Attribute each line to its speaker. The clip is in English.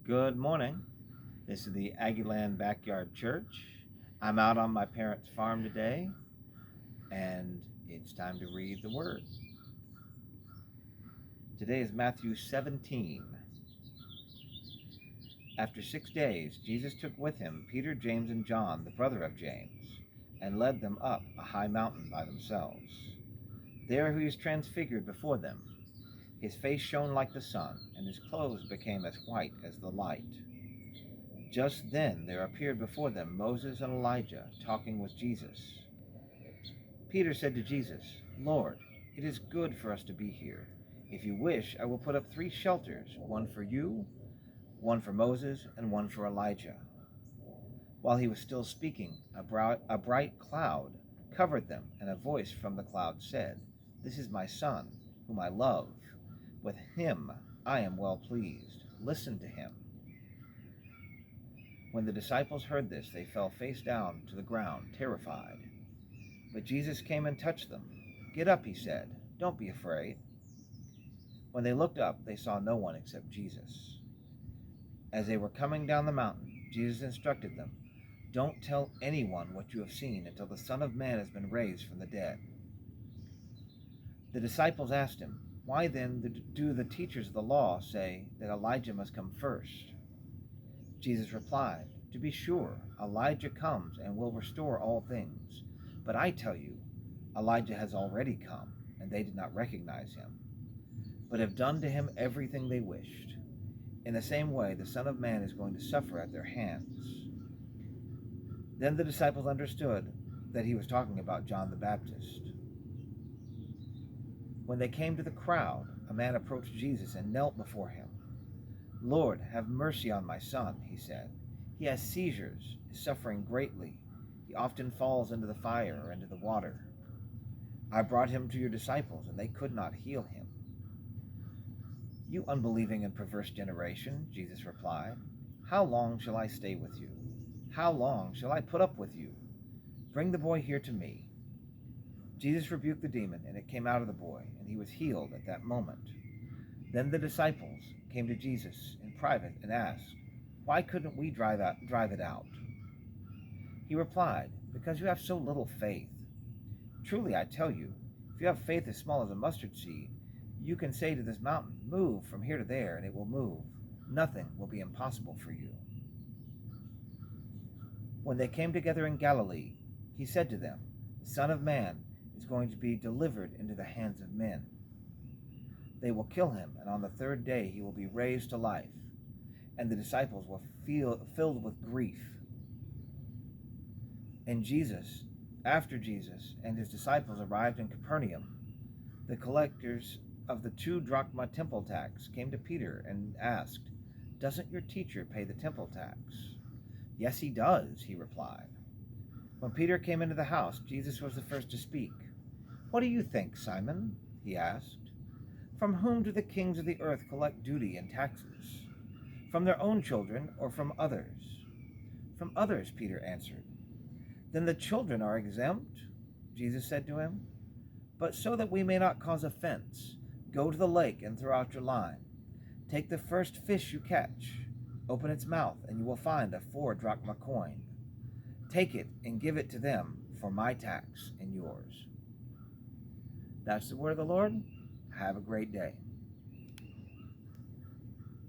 Speaker 1: Good morning. This is the Aggieland Backyard Church. I'm out on my parents' farm today, and it's time to read the Word. Today is Matthew 17. After 6 days, Jesus took with him Peter, James, and John, the brother of James, and led them up a high mountain by themselves. There he was transfigured before them. His face shone like the sun, and his clothes became as white as the light. Just then there appeared before them Moses and Elijah talking with Jesus. Peter said to Jesus, "Lord, it is good for us to be here. If you wish, I will put up 3 shelters, one for you, one for Moses, and one for Elijah." While he was still speaking, a bright cloud covered them, and a voice from the cloud said, "This is my son, whom I love. With him I am well pleased. Listen to him." When the disciples heard this, they fell face down to the ground, terrified. But Jesus came and touched them. "Get up," he said. "Don't be afraid." When they looked up, they saw no one except Jesus. As they were coming down the mountain, Jesus instructed them, "Don't tell anyone what you have seen until the Son of Man has been raised from the dead." The disciples asked him, "Why then do the teachers of the law say that Elijah must come first?" Jesus replied, "To be sure, Elijah comes and will restore all things. But I tell you, Elijah has already come, and they did not recognize him, but have done to him everything they wished. In the same way, the Son of Man is going to suffer at their hands." Then the disciples understood that he was talking about John the Baptist. When they came to the crowd, a man approached Jesus and knelt before him. "Lord, have mercy on my son," he said. "He has seizures, is suffering greatly. He often falls into the fire or into the water. I brought him to your disciples, and they could not heal him." "You unbelieving and perverse generation," Jesus replied, "how long shall I stay with you? How long shall I put up with you? Bring the boy here to me." Jesus rebuked the demon, and it came out of the boy, and he was healed at that moment. Then the disciples came to Jesus in private and asked, "Why couldn't we drive it out?" He replied, "Because you have so little faith. Truly I tell you, if you have faith as small as a mustard seed, you can say to this mountain, 'Move from here to there,' and it will move. Nothing will be impossible for you." When they came together in Galilee, he said to them, "The Son of Man is going to be delivered into the hands of men. They will kill him, and on the 3rd day he will be raised to life." And the disciples were filled with grief. After Jesus and his disciples arrived in Capernaum, the collectors of the 2 drachma temple tax came to Peter and asked, "Doesn't your teacher pay the temple tax?" "Yes, he does," he replied. When Peter came into the house, Jesus was the first to speak. "What do you think, Simon?" he asked. "From whom do the kings of the earth collect duty and taxes? From their own children or from others?" "From others," Peter answered. "Then the children are exempt?" Jesus said to him. "But so that we may not cause offense, go to the lake and throw out your line. Take the first fish you catch. Open its mouth, and you will find a 4 drachma coin. Take it and give it to them for my tax and yours." That's the word of the Lord. Have a great day.